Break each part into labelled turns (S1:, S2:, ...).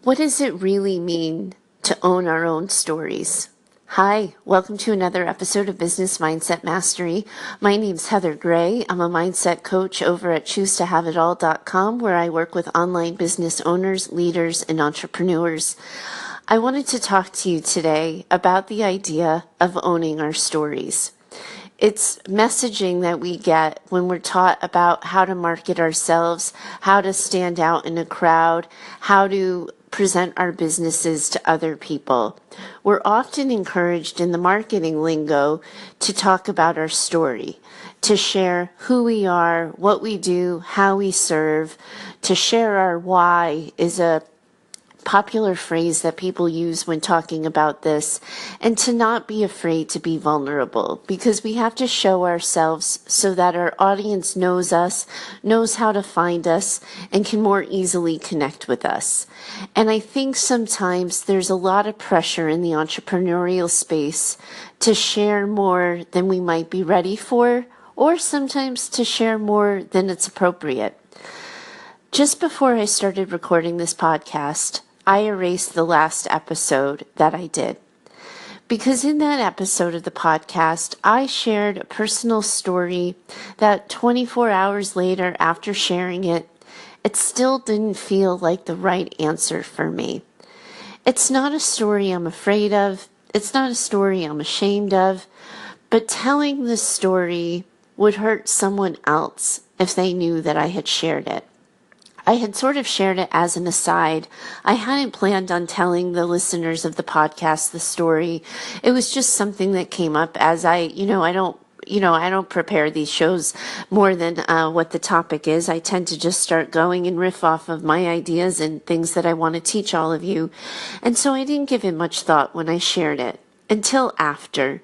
S1: What does it really mean to own our own stories? Hi, welcome to another episode of Business Mindset Mastery. My name's Heather Gray. I'm a mindset coach over at choosetohaveitall.com, where I work with online business owners, leaders, and entrepreneurs. I wanted to talk to you today about the idea of owning our stories. It's messaging that we get when we're taught about how to market ourselves, how to stand out in a crowd, how to present our businesses to other people. We're often encouraged in the marketing lingo to talk about our story, to share who we are, what we do, how we serve. To share our why is a popular phrase that people use when talking about this, and to not be afraid to be vulnerable, because we have to show ourselves so that our audience knows us, knows how to find us, and can more easily connect with us. And I think sometimes there's a lot of pressure in the entrepreneurial space to share more than we might be ready for, or sometimes to share more than it's appropriate. Just before I started recording this podcast, I erased the last episode that I did. Because in that episode of the podcast, I shared a personal story that 24 hours later after sharing it, it still didn't feel like the right answer for me. It's not a story I'm afraid of. It's not a story I'm ashamed of. But telling this story would hurt someone else if they knew that I had shared it. I had sort of shared it as an aside. I hadn't planned on telling the listeners of the podcast the story. It was just something that came up as I don't prepare these shows more than what the topic is. I tend to just start going and riff off of my ideas and things that I want to teach all of you. And so I didn't give it much thought when I shared it until after.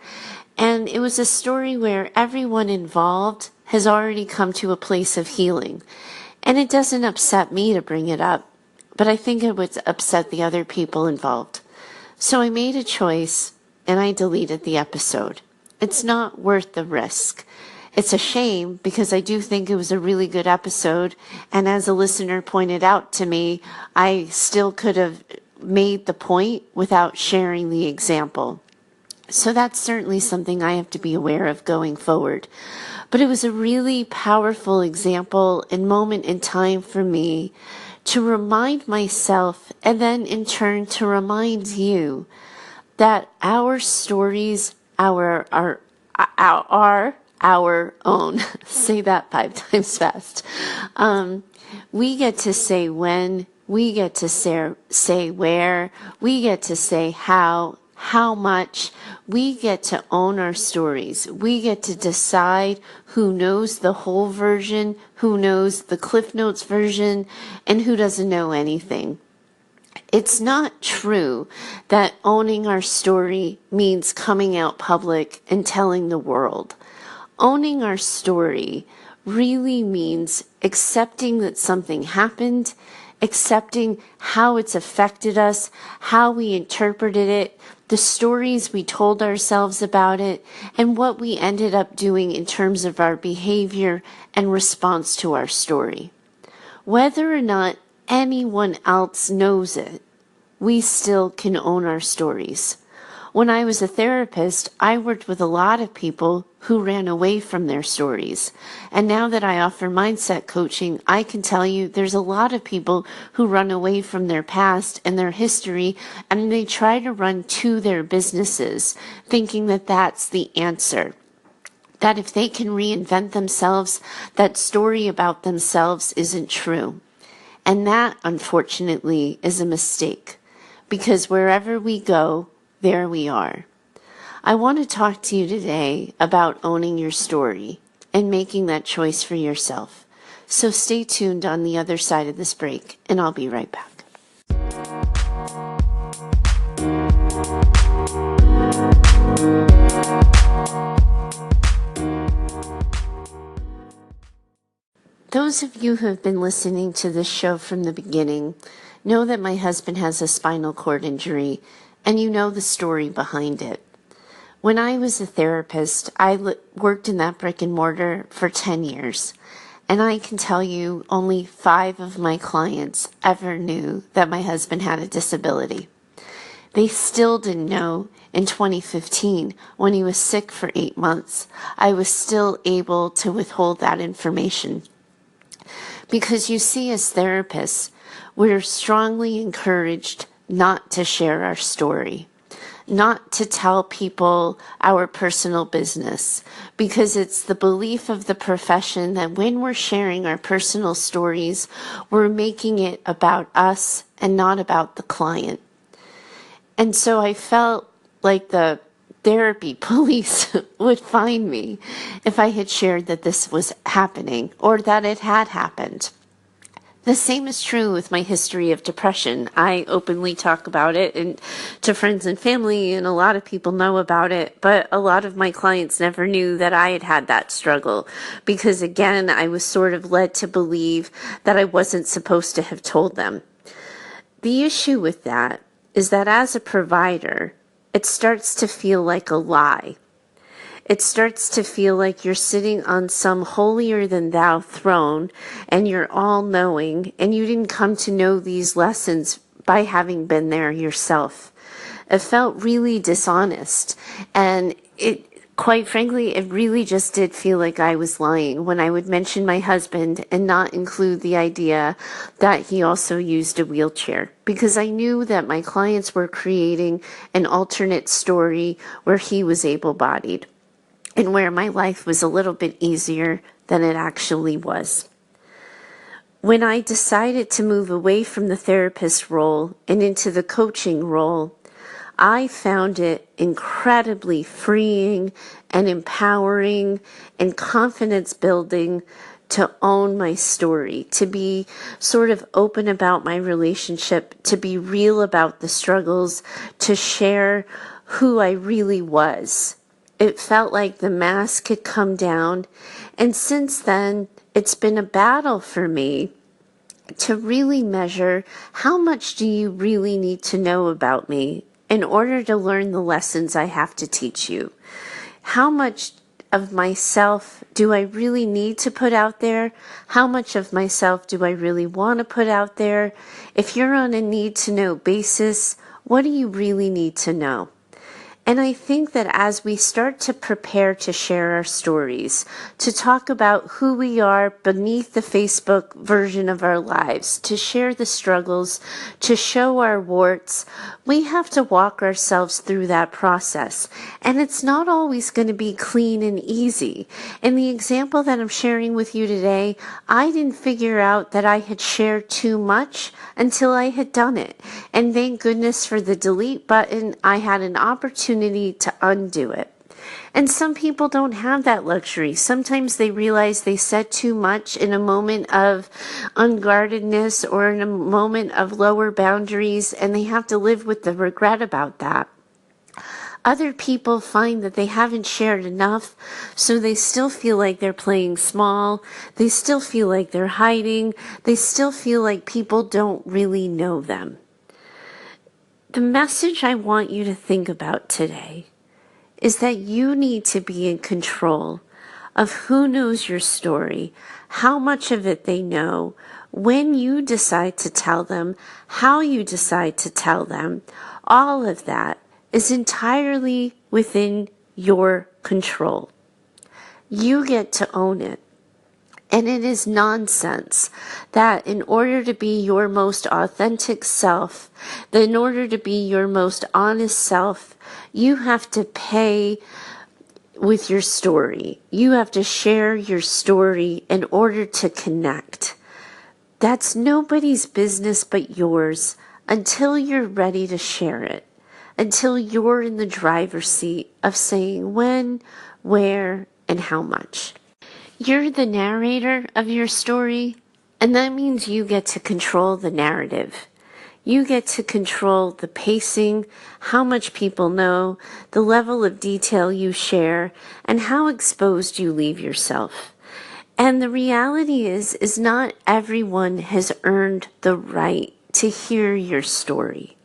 S1: And it was a story where everyone involved has already come to a place of healing. And it doesn't upset me to bring it up, but I think it would upset the other people involved. So I made a choice and I deleted the episode. It's not worth the risk. It's a shame because I do think it was a really good episode. And as a listener pointed out to me, I still could have made the point without sharing the example. So that's certainly something I have to be aware of going forward. But it was a really powerful example and moment in time for me to remind myself, and then in turn to remind you, that our stories are our own. Say that 5 times fast. We get to say when, we get to say where, we get to say how much. We get to own our stories. We get to decide who knows the whole version, who knows the Cliff Notes version, and who doesn't know anything. It's not true that owning our story means coming out public and telling the world. Owning our story really means accepting that something happened, accepting how it's affected us, how we interpreted it, the stories we told ourselves about it, and what we ended up doing in terms of our behavior and response to our story. Whether or not anyone else knows it, we still can own our stories. When I was a therapist, I worked with a lot of people who ran away from their stories. And now that I offer mindset coaching, I can tell you there's a lot of people who run away from their past and their history, and they try to run to their businesses, thinking that that's the answer. That if they can reinvent themselves, that story about themselves isn't true. And that, unfortunately, is a mistake, because wherever we go, there we are. I want to talk to you today about owning your story and making that choice for yourself. So stay tuned on the other side of this break, and I'll be right back. Those of you who have been listening to this show from the beginning know that my husband has a spinal cord injury, and you know the story behind it. When I was a therapist, I worked in that brick and mortar for 10 years. And I can tell you only 5 of my clients ever knew that my husband had a disability. They still didn't know in 2015 when he was sick for 8 months. I was still able to withhold that information. Because you see, as therapists, we're strongly encouraged not to share our story, not to tell people our personal business, because it's the belief of the profession that when we're sharing our personal stories, we're making it about us and not about the client. And so I felt like the therapy police would find me if I had shared that this was happening or that it had happened. The same is true with my history of depression. I openly talk about it and to friends and family, and a lot of people know about it, but a lot of my clients never knew that I had had that struggle because, again, I was sort of led to believe that I wasn't supposed to have told them. The issue with that is that as a provider, it starts to feel like a lie. It starts to feel like you're sitting on some holier-than-thou throne and you're all-knowing, and you didn't come to know these lessons by having been there yourself. It felt really dishonest, and quite frankly, it really just did feel like I was lying when I would mention my husband and not include the idea that he also used a wheelchair, because I knew that my clients were creating an alternate story where he was able-bodied and where my life was a little bit easier than it actually was. When I decided to move away from the therapist role and into the coaching role, I found it incredibly freeing and empowering and confidence building to own my story, to be sort of open about my relationship, to be real about the struggles, to share who I really was. It felt like the mask had come down, and since then, it's been a battle for me to really measure how much do you really need to know about me in order to learn the lessons I have to teach you. How much of myself do I really need to put out there? How much of myself do I really want to put out there? If you're on a need-to-know basis, what do you really need to know? And I think that as we start to prepare to share our stories, to talk about who we are beneath the Facebook version of our lives, to share the struggles, to show our warts, we have to walk ourselves through that process. And it's not always going to be clean and easy. In the example that I'm sharing with you today, I didn't figure out that I had shared too much until I had done it. And thank goodness for the delete button, I had an opportunity to undo it. And some people don't have that luxury. Sometimes they realize they said too much in a moment of unguardedness or in a moment of lower boundaries, and they have to live with the regret about that. Other people find that they haven't shared enough, so they still feel like they're playing small. They still feel like they're hiding. They still feel like people don't really know them. The message I want you to think about today is that you need to be in control of who knows your story, how much of it they know, when you decide to tell them, how you decide to tell them. All of that is entirely within your control. You get to own it. And it is nonsense that in order to be your most authentic self, that in order to be your most honest self, you have to pay with your story. You have to share your story in order to connect. That's nobody's business but yours until you're ready to share it, until you're in the driver's seat of saying when, where, and how much. You're the narrator of your story, and that means you get to control the narrative. You get to control the pacing, how much people know, the level of detail you share, and how exposed you leave yourself. And the reality is not everyone has earned the right to hear your story.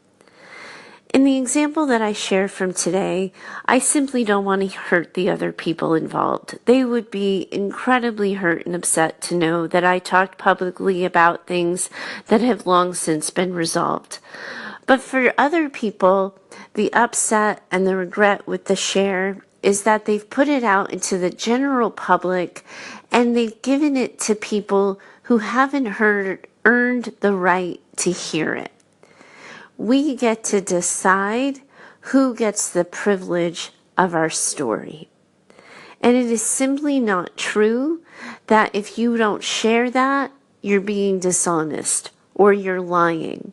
S1: In the example that I share from today, I simply don't want to hurt the other people involved. They would be incredibly hurt and upset to know that I talked publicly about things that have long since been resolved. But for other people, the upset and the regret with the share is that they've put it out into the general public and they've given it to people who haven't earned the right to hear it. We get to decide who gets the privilege of our story. And it is simply not true that if you don't share that, you're being dishonest or you're lying.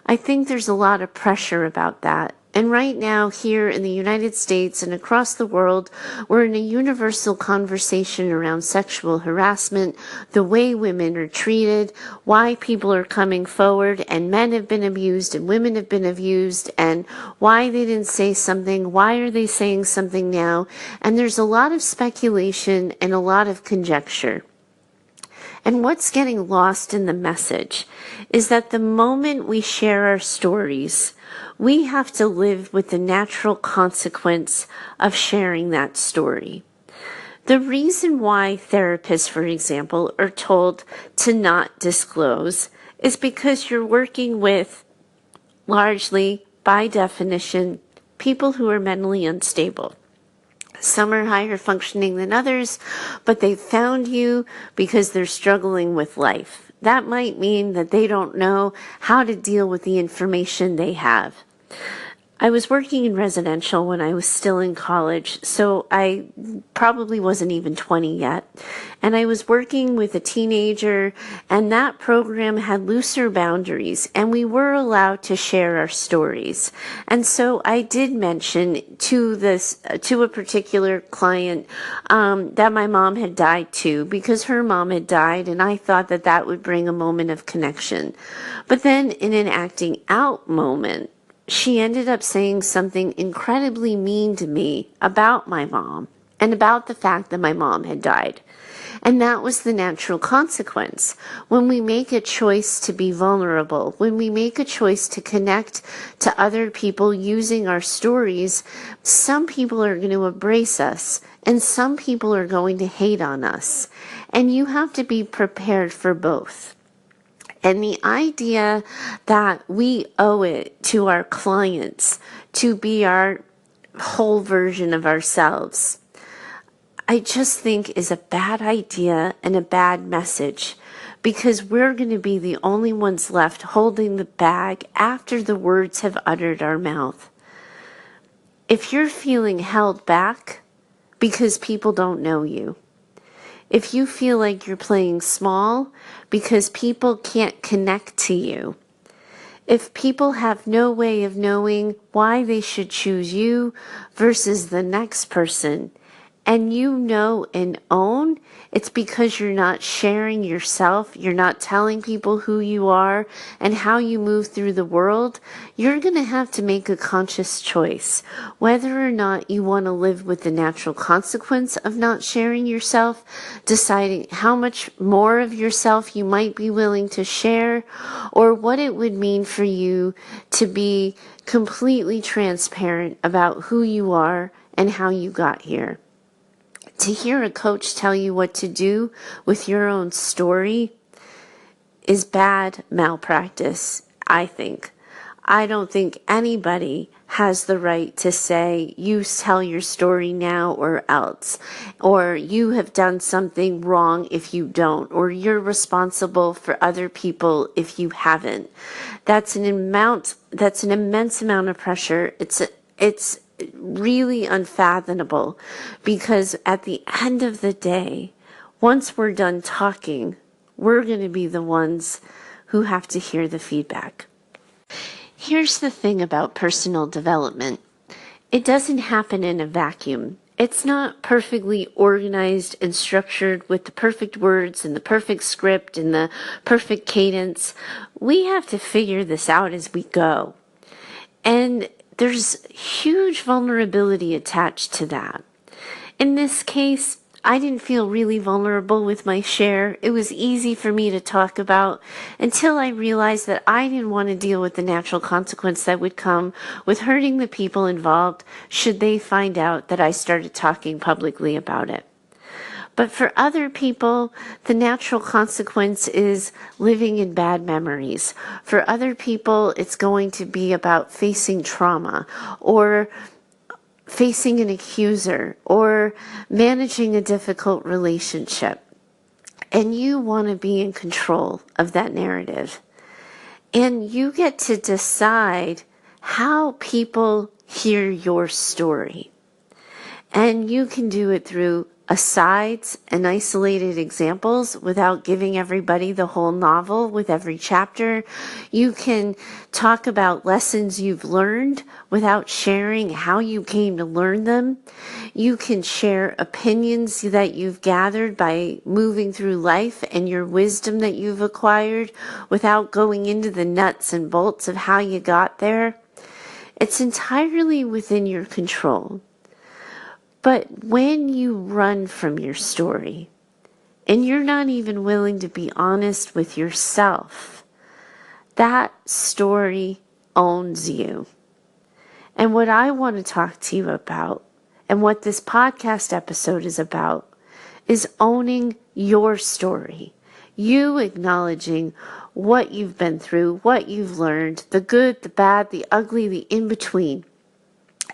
S1: I think there's a lot of pressure about that. And right now, here in the United States and across the world, we're in a universal conversation around sexual harassment, the way women are treated, why people are coming forward, and men have been abused and women have been abused, and why they didn't say something, why are they saying something now? And there's a lot of speculation and a lot of conjecture. And what's getting lost in the message is that the moment we share our stories, we have to live with the natural consequence of sharing that story. The reason why therapists, for example, are told to not disclose is because you're working with, largely, by definition, people who are mentally unstable. Some are higher functioning than others, but they found you because they're struggling with life. That might mean that they don't know how to deal with the information they have. I was working in residential when I was still in college, so I probably wasn't even 20 yet. And I was working with a teenager, and that program had looser boundaries, and we were allowed to share our stories. And so I did mention to a particular client that my mom had died too, because her mom had died, and I thought that that would bring a moment of connection. But then in an acting out moment, she ended up saying something incredibly mean to me about my mom and about the fact that my mom had died. And that was the natural consequence. When we make a choice to be vulnerable, when we make a choice to connect to other people using our stories, some people are going to embrace us and some people are going to hate on us. And you have to be prepared for both. And the idea that we owe it to our clients to be our whole version of ourselves, I just think is a bad idea and a bad message, because we're going to be the only ones left holding the bag after the words have uttered our mouth. If you're feeling held back because people don't know you, if you feel like you're playing small because people can't connect to you, if people have no way of knowing why they should choose you versus the next person, and you know and own it's because you're not sharing yourself, you're not telling people who you are and how you move through the world, you're going to have to make a conscious choice whether or not you want to live with the natural consequence of not sharing yourself, deciding how much more of yourself you might be willing to share, or what it would mean for you to be completely transparent about who you are and how you got here. To hear a coach tell you what to do with your own story is bad malpractice, I think. I don't think anybody has the right to say, you tell your story now or else, or you have done something wrong if you don't, or you're responsible for other people if you haven't. That's an immense amount of pressure. It's really unfathomable, because at the end of the day, once we're done talking, we're going to be the ones who have to hear the feedback. Here's the thing about personal development. It doesn't happen in a vacuum. It's not perfectly organized and structured with the perfect words and the perfect script and the perfect cadence. We have to figure this out as we go. And there's huge vulnerability attached to that. In this case, I didn't feel really vulnerable with my share. It was easy for me to talk about until I realized that I didn't want to deal with the natural consequence that would come with hurting the people involved should they find out that I started talking publicly about it. But for other people, the natural consequence is living in bad memories. For other people, it's going to be about facing trauma or facing an accuser or managing a difficult relationship. And you want to be in control of that narrative. And you get to decide how people hear your story. And you can do it through asides and isolated examples without giving everybody the whole novel with every chapter. You can talk about lessons you've learned without sharing how you came to learn them. You can share opinions that you've gathered by moving through life and your wisdom that you've acquired without going into the nuts and bolts of how you got there. It's entirely within your control. But when you run from your story and you're not even willing to be honest with yourself, that story owns you. And what I want to talk to you about and what this podcast episode is about is owning your story. You acknowledging what you've been through, what you've learned, the good, the bad, the ugly, the in-between.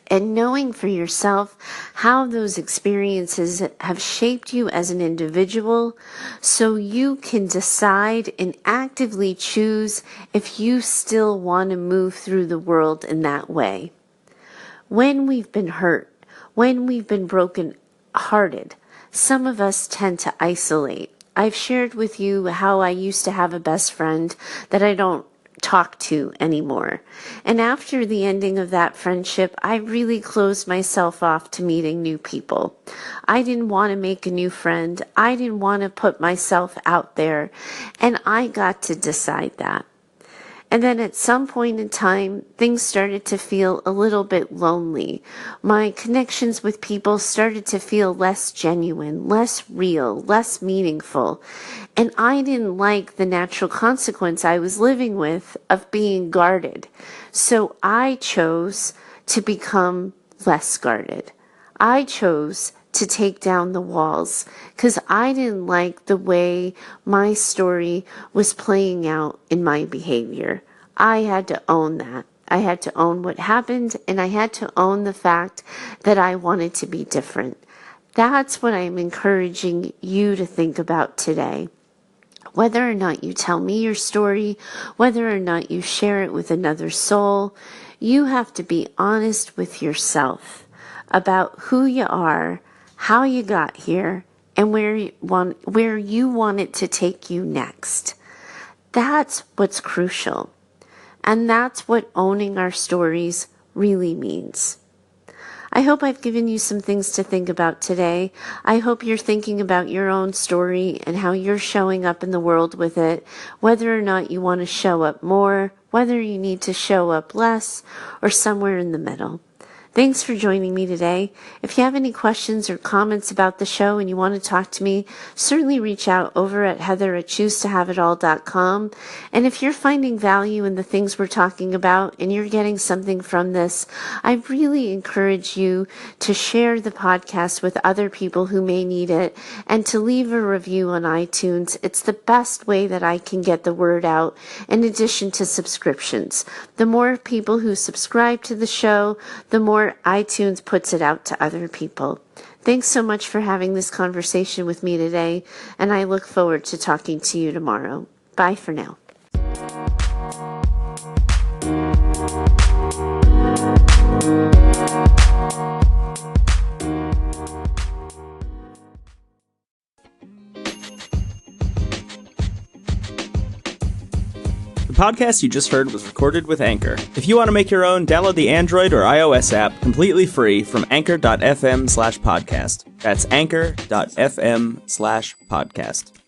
S1: And knowing for yourself how those experiences have shaped you as an individual so you can decide and actively choose if you still want to move through the world in that way. When we've been hurt, when we've been broken-hearted, some of us tend to isolate. I've shared with you how I used to have a best friend that I don't talk to anymore. And after the ending of that friendship, I really closed myself off to meeting new people. I didn't want to make a new friend. I didn't want to put myself out there. And I got to decide that. And then at some point in time, things started to feel a little bit lonely. My connections with people started to feel less genuine, less real, less meaningful. And I didn't like the natural consequence I was living with of being guarded. So I chose to become less guarded. I chose to take down the walls because I didn't like the way my story was playing out in my behavior. I had to own that. I had to own what happened, and I had to own the fact that I wanted to be different. That's what I'm encouraging you to think about today. Whether or not you tell me your story, whether or not you share it with another soul, you have to be honest with yourself about who you are, how you got here, and where you want it to take you next. That's what's crucial. And that's what owning our stories really means. I hope I've given you some things to think about today. I hope you're thinking about your own story and how you're showing up in the world with it, whether or not you want to show up more, whether you need to show up less, or somewhere in the middle. Thanks for joining me today. If you have any questions or comments about the show and you want to talk to me, certainly reach out over at heather@choosetohaveitall.com. And if you're finding value in the things we're talking about and you're getting something from this, I really encourage you to share the podcast with other people who may need it and to leave a review on iTunes. It's the best way that I can get the word out in addition to subscriptions. The more people who subscribe to the show, the more iTunes puts it out to other people. Thanks so much for having this conversation with me today, and I look forward to talking to you tomorrow. Bye for now.
S2: The podcast you just heard was recorded with Anchor. If you want to make your own, download the Android or iOS app completely free from anchor.fm/podcast. That's anchor.fm/podcast.